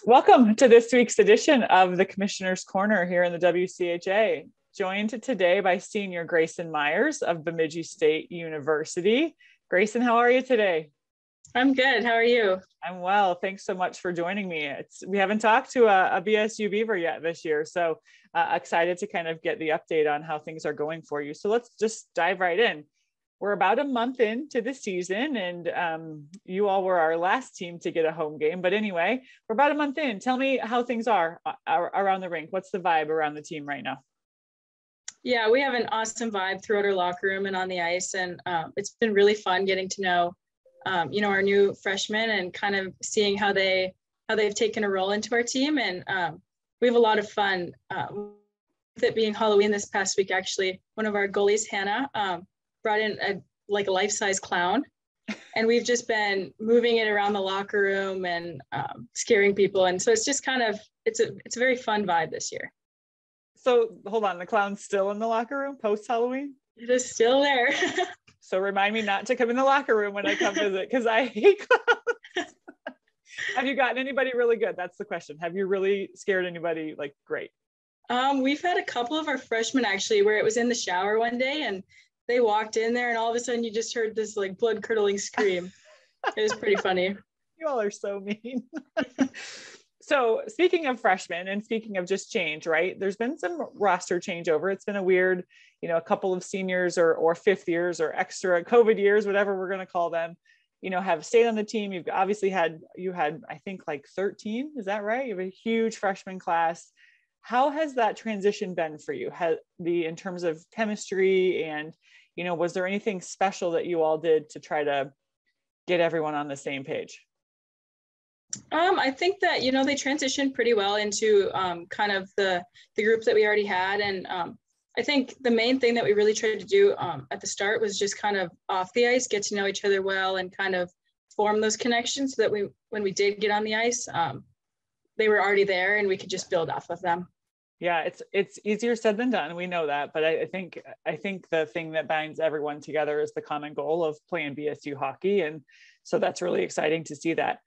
Welcome to this week's edition of the Commissioner's Corner here in the WCHA. Joined today by Senior Graysen Myers of Bemidji State University. Graysen, how are you today? I'm good. How are you? I'm well. Thanks so much for joining me. We haven't talked to a BSU Beaver yet this year, so excited to kind of get the update on how things are going for you. So let's just dive right in. We're about a month into the season, and you all were our last team to get a home game. But anyway, we're about a month in. Tell me how things are around the rink. What's the vibe around the team right now? Yeah, we have an awesome vibe throughout our locker room and on the ice, and it's been really fun getting to know, our new freshmen and kind of seeing how they've taken a role into our team. And we have a lot of fun. With it being Halloween this past week, actually, one of our goalies, Hannah, brought in a life-size clown, and we've just been moving it around the locker room and scaring people. And so it's just kind of, it's a very fun vibe this year. So hold on, the clown's still in the locker room post Halloween? It is still there. So remind me not to come in the locker room when I come visit, because I hate clowns. Have you gotten anybody really good? That's the question. Have you really scared anybody like great? We've had a couple of our freshmen actually where it was in the shower one day and they walked in there and all of a sudden you just heard this like blood curdling scream. It was pretty funny. You all are so mean. So speaking of freshmen and speaking of just change, right? There's been some roster changeover. It's been a weird, a couple of seniors or fifth years or extra COVID years, whatever we're going to call them, have stayed on the team. You've obviously had, I think like 13, is that right? You have a huge freshman class. How has that transition been for you? In terms of chemistry and, was there anything special that you all did to try to get everyone on the same page? I think that, they transitioned pretty well into kind of the group that we already had. And I think the main thing that we really tried to do at the start was just kind of off the ice, get to know each other well and kind of form those connections so that when we did get on the ice, they were already there and we could just build off of them. Yeah, it's easier said than done. We know that, but I think the thing that binds everyone together is the common goal of playing BSU hockey. And so that's really exciting to see that.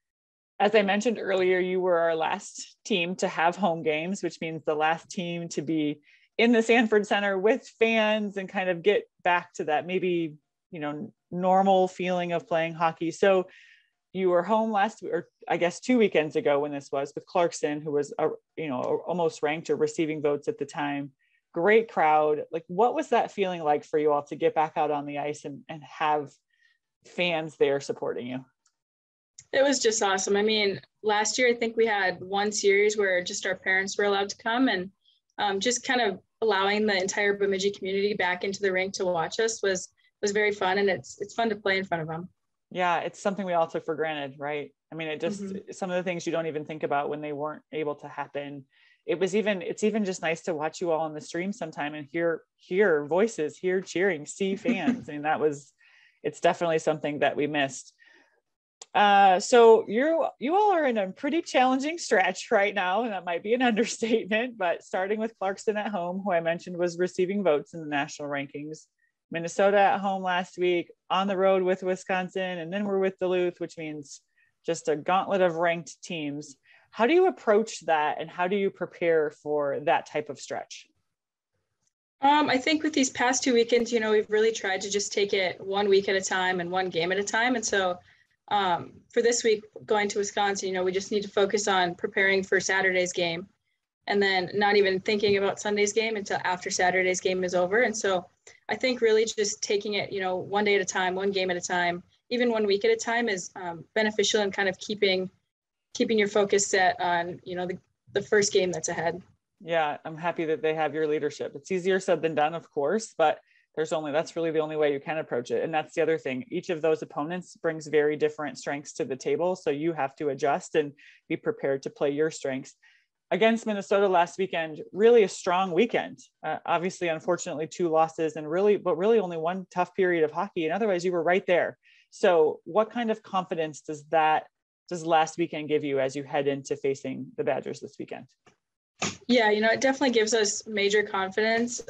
As I mentioned earlier, you were our last team to have home games, which means the last team to be in the Sanford Center with fans and kind of get back to that maybe, normal feeling of playing hockey. So you were home last, or I guess 2 weekends ago when this was, with Clarkson, who was, almost ranked or receiving votes at the time. Great crowd. Like, what was that feeling like for you all to get back out on the ice and have fans there supporting you? It was just awesome. I mean, last year, I think we had one series where just our parents were allowed to come, and just kind of allowing the entire Bemidji community back into the rink to watch us was very fun. And it's fun to play in front of them. Yeah. It's something we all took for granted, right? I mean, some of the things you don't even think about when they weren't able to happen. It's even just nice to watch you all on the stream sometime and hear voices, hear cheering, see fans. I mean, it's definitely something that we missed. So you all are in a pretty challenging stretch right now, and that might be an understatement, but starting with Clarkson at home, who I mentioned was receiving votes in the national rankings, Minnesota at home last week, on the road with Wisconsin, and then we're with Duluth, which means just a gauntlet of ranked teams. How do you approach that, and how do you prepare for that type of stretch? I think with these past 2 weekends, we've really tried to just take it 1 week at a time and one game at a time. And so for this week, going to Wisconsin, we just need to focus on preparing for Saturday's game and then not even thinking about Sunday's game until after Saturday's game is over. And so I think really just taking it, one day at a time, one game at a time, even 1 week at a time is beneficial and kind of keeping your focus set on, the first game that's ahead. Yeah, I'm happy that they have your leadership. It's easier said than done, of course, but that's really the only way you can approach it. And that's the other thing. Each of those opponents brings very different strengths to the table. So you have to adjust and be prepared to play your strengths. Against Minnesota last weekend, really a strong weekend. Obviously, unfortunately, 2 losses and really only one tough period of hockey. And otherwise you were right there. So what kind of confidence does last weekend give you as you head into facing the Badgers this weekend? Yeah, it definitely gives us major confidence.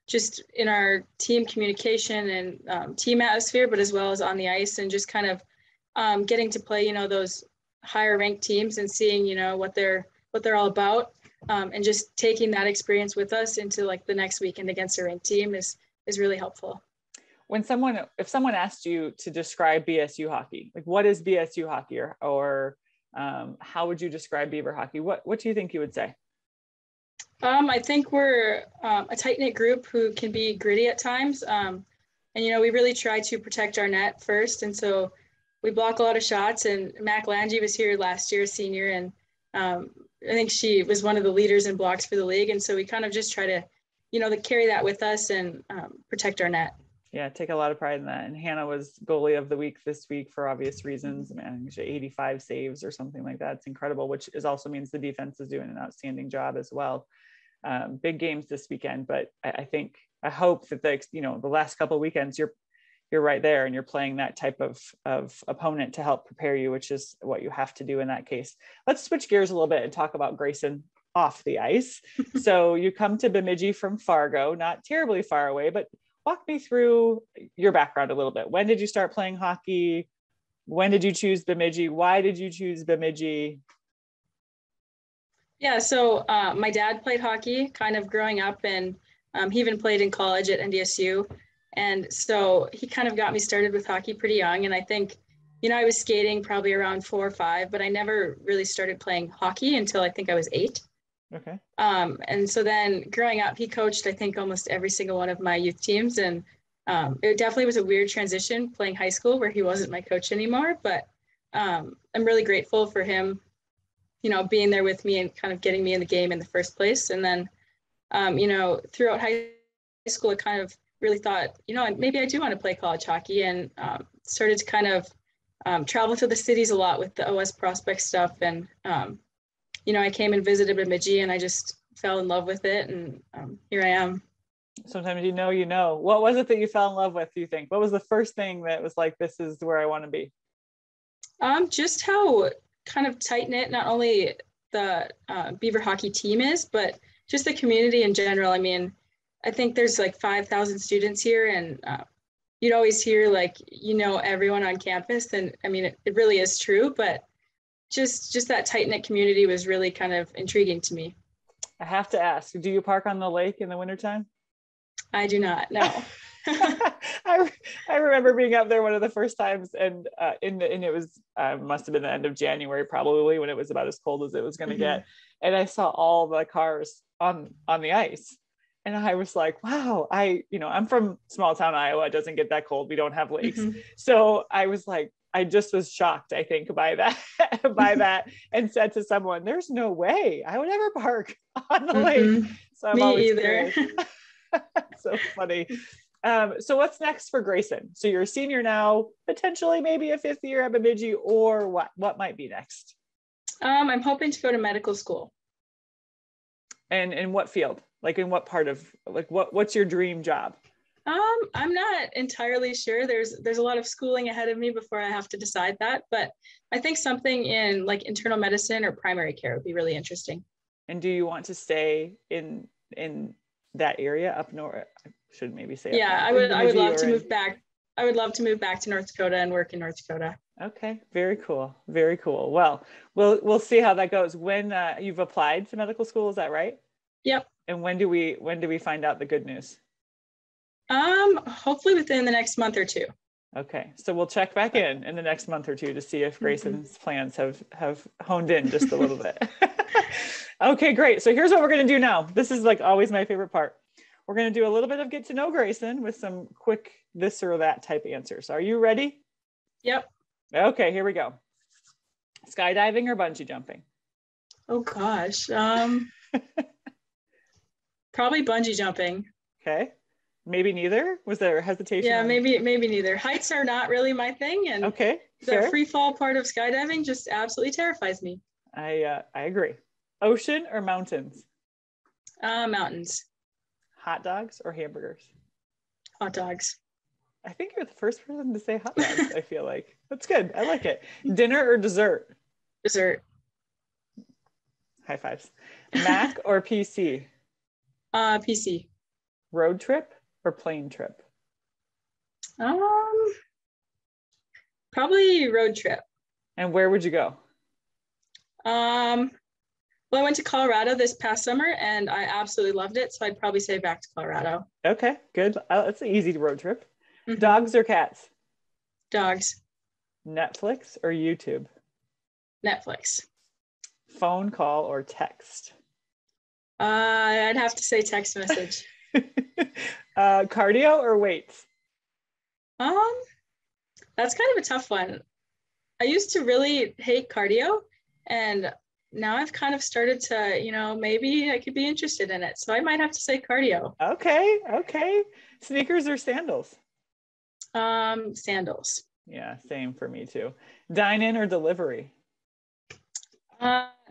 Just in our team communication and team atmosphere, but as well as on the ice, and just kind of getting to play, those higher ranked teams and seeing, you know, what they're all about, and just taking that experience with us into like the next weekend against a ranked team is really helpful. If someone asked you to describe BSU hockey, like what is BSU hockey, or how would you describe Beaver hockey? What do you think you would say? I think we're a tight-knit group who can be gritty at times. And, you know, we really try to protect our net first. And so we block a lot of shots, and Mac Lange was here last year, senior, and I think she was one of the leaders in blocks for the league. And so we kind of just try to, you know, carry that with us and protect our net. Yeah, take a lot of pride in that. And Hannah was goalie of the week this week for obvious reasons. I mean, she 85 saves or something like that. It's incredible, which also means the defense is doing an outstanding job as well. Big games this weekend, but I hope that the last couple of weekends you're right there and you're playing that type of opponent to help prepare you, which is what you have to do in that case. Let's switch gears a little bit and talk about Graysen off the ice. So you come to Bemidji from Fargo, not terribly far away, but walk me through your background a little bit. When did you start playing hockey? When did you choose Bemidji? Why did you choose Bemidji? Yeah, so my dad played hockey kind of growing up, and he even played in college at NDSU. And so he kind of got me started with hockey pretty young. And I think, you know, I was skating probably around 4 or 5, but I never really started playing hockey until I think I was 8. Okay. And so then growing up, he coached, I think, almost every single one of my youth teams. And it definitely was a weird transition playing high school where he wasn't my coach anymore. But I'm really grateful for him, you know, being there with me and kind of getting me in the game in the first place. And then, you know, throughout high school, I kind of really thought, you know, maybe I do want to play college hockey, and started to kind of travel to the cities a lot with the OS prospect stuff. And, you know, I came and visited Bemidji, and I just fell in love with it. And here I am. Sometimes you know. What was it that you fell in love with, do you think? What was the first thing that was like, this is where I want to be? Just how kind of tight-knit not only the Beaver hockey team is, but just the community in general. I mean, I think there's like 5,000 students here, and you'd always hear like, you know, everyone on campus. And I mean, it really is true, but just that tight-knit community was really kind of intriguing to me. I have to ask, do you park on the lake in the wintertime? I do not, no. I remember being up there one of the first times, and it was must have been the end of January probably, when it was about as cold as it was going to get, and I saw all the cars on the ice, and I was like, wow, I'm from small town Iowa. It doesn't get that cold. We don't have lakes. So I was like, I just was shocked, I think, by that, and said to someone, there's no way I would ever park on the lake. So I'm always either. So funny. So what's next for Graysen? So you're a senior now, potentially maybe a 5th year at Bemidji, or what might be next? I'm hoping to go to medical school. And in what field? Like in what part of, like what's your dream job? I'm not entirely sure. There's a lot of schooling ahead of me before I have to decide that, but I think something in like internal medicine or primary care would be really interesting. And do you want to stay in that area up north? I should maybe say. Yeah, I would love to move back. I would love to move back to North Dakota and work in North Dakota. Okay, very cool. Very cool. Well, we'll see how that goes. When you've applied to medical school, is that right? Yep. And when do we find out the good news? Hopefully within the next month or 2. Okay, so we'll check back in the next month or 2 to see if Graysen's plans have honed in just a little bit. Okay, great. So here's what we're going to do now. This is like always my favorite part. We're going to do a little bit of get to know Graysen with some quick this or that type answers. Are you ready? Yep. Okay, here we go. Skydiving or bungee jumping? Oh gosh. Probably bungee jumping. Okay. Maybe neither? Was there hesitation? Yeah, maybe neither. Heights are not really my thing, and okay, the free fall part of skydiving just absolutely terrifies me. I agree. Ocean or mountains? Mountains. Hot dogs or hamburgers? Hot dogs. I think you're the first person to say hot dogs. I feel like that's good. I like it. Dinner or dessert? Dessert. High fives. Mac or PC? PC. Road trip or plane trip? Probably road trip. And where would you go? Well, I went to Colorado this past summer and I absolutely loved it. So I'd probably say back to Colorado. Okay, good. It's an easy road trip. Mhm. Dogs or cats? Dogs. Netflix or YouTube? Netflix. Phone call or text? I'd have to say text message. Cardio or weights? That's kind of a tough one. I used to really hate cardio, and now I've kind of started to, maybe I could be interested in it. So I might have to say cardio. Okay. Sneakers or sandals? Sandals. Yeah, same for me too. Dine in or delivery?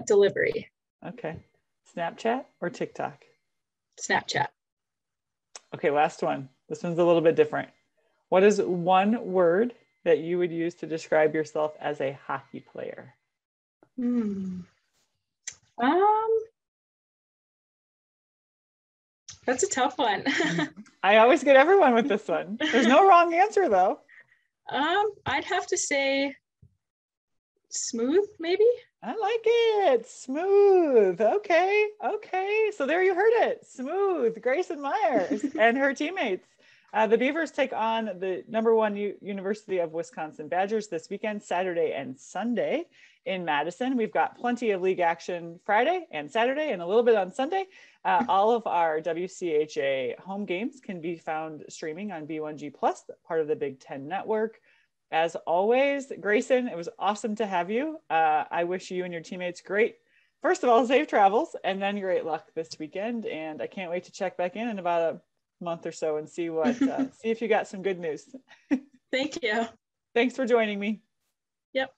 Delivery. Okay. Snapchat or TikTok? Snapchat. Okay, last one. This one's a little bit different. What is one word that you would use to describe yourself as a hockey player? That's a tough one. I always get everyone with this one. There's no wrong answer though. I'd have to say smooth, maybe. I like it. Smooth. Okay. So there you heard it. Smooth. Graysen Myers and her teammates. The Beavers take on the #1 University of Wisconsin Badgers this weekend, Saturday and Sunday in Madison. We've got plenty of league action Friday and Saturday and a little bit on Sunday. All of our WCHA home games can be found streaming on B1G Plus, part of the Big Ten Network. As always, Graysen, it was awesome to have you. I wish you and your teammates first of all, safe travels, and then great luck this weekend. And I can't wait to check back in about a month or so and see if you got some good news. Thank you. Thanks for joining me. Yep.